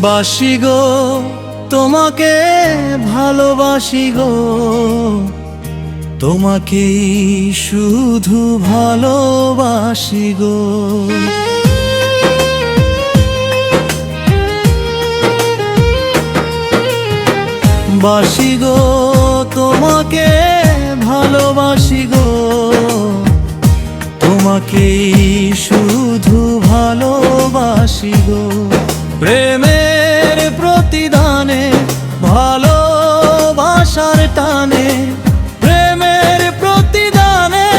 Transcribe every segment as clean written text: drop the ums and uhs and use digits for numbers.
বাসি গো তোমাকে ভালোবাসি গো, তোমাকেই শুধু ভালোবাসি গো। বাসি গো তোমাকে ভালোবাসি গো, তোমাকেই শুধু ভালোবাসি গো। প্রেমের প্রতিদানে ভালোবাসার টানে, প্রেমের প্রতিদানে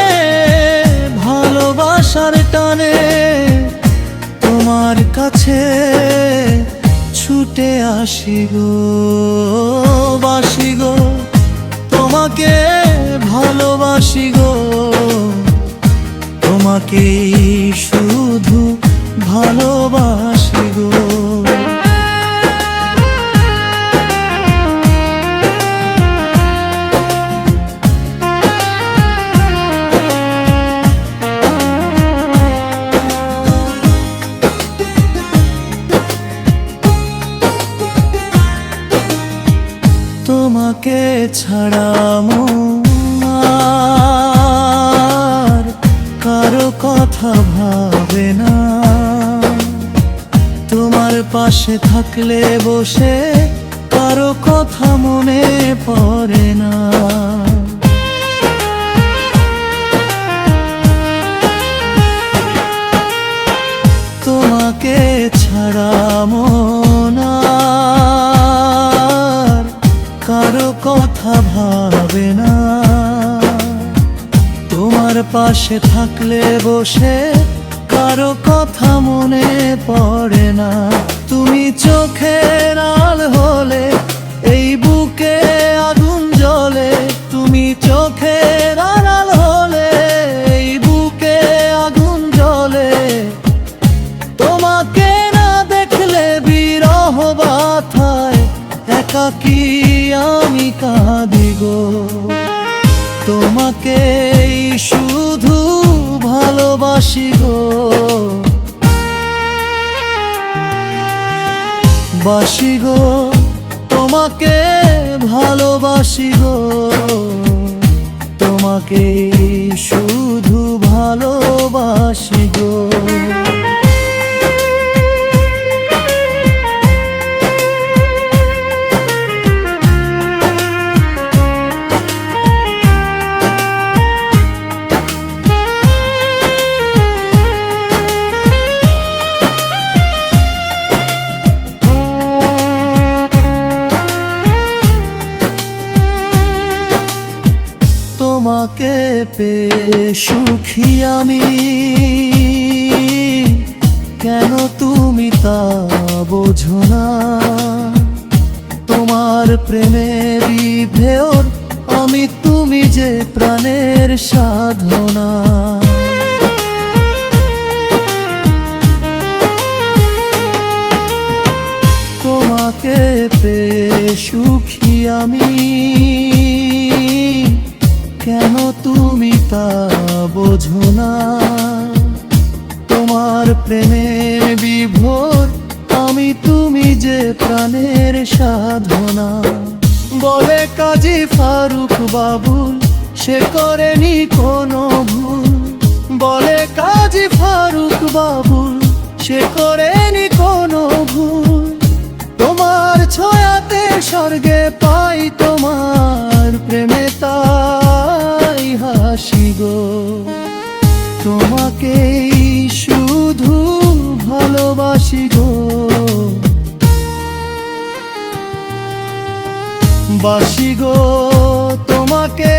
ভালোবাসার টানে তোমার কাছে ছুটে আসি গো। বাসি গো তোমাকে ভালোবাসি গো, তোমাকেই শুধু ভালোবাসি গো। তোমাকে ছাড়া আমার কারো কথা ভাবে না, তোমার পাশে থাকলে বসে কারো কথা মনে পড়ে না। তোমাকে ছাড়া মন আর কারো কথা ভাবে না, তোমার পাশে থাকলে বসে কারো কথা মনে পড়ে না। তুমি চোখের আল হলে এই বুকে আগুন জ্বলে, তুমি চোখের আড়াল হলে এই বুকে আগুন জ্বলে। তোমাকে না দেখলে বিরহ ব্যথায় একাকী আমি কাঁদি গো। তোমাকেই শুধু ভালোবাসি গো। বাসি গো তোমাকে ভালোবাসি গো, তোমাকেই শুধু ভালোবাসি গো। তোমাকে পেয়ে সুখী আমি, কেন তুমি তা বোঝো না। তোমার প্রেমে বিভোর আমি, তুমি যে প্রাণের সাধনা। তোমাকে পেয়ে সুখী আমি, কেন তুমি তা বোঝো না। তোমার প্রেমের বিভোর আমি, তুমি যে প্রাণের সাধনা। বলে কাজী ফারুক বাবুল সে করেনি কোনো ভুল, বলে কাজী ফারুক বাবুল সে করেনি কোনো ভুল। তোমার ছোঁয়াতে স্বর্গে পাই তোমার প্রেমে তাই হাসি গো। তোমাকেই শুধু ভালোবাসি গো। বাসি গো তোমাকে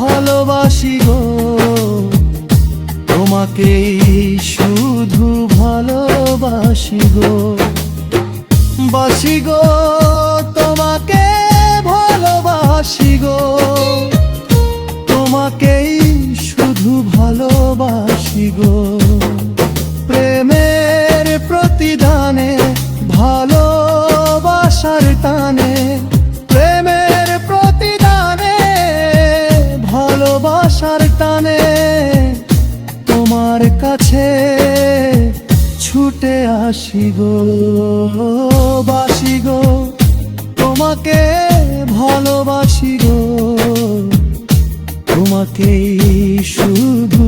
ভালোবাসি গো, তোমাকেই শুধু ভালোবাসি গো। বাসি গো তোমাকে ভালোবাসি গো, তোমাকেই শুধু ভালোবাসি গো। প্রেমের প্রতিদানে ভালোবাসার টানে, প্রেমের প্রতিদানে ভালোবাসার টানে তোমার কাছে ছুট ছুটে আসি গো, বাসি গো, তোমাকে ভালোবাসি গো, তোমাকেই শুধু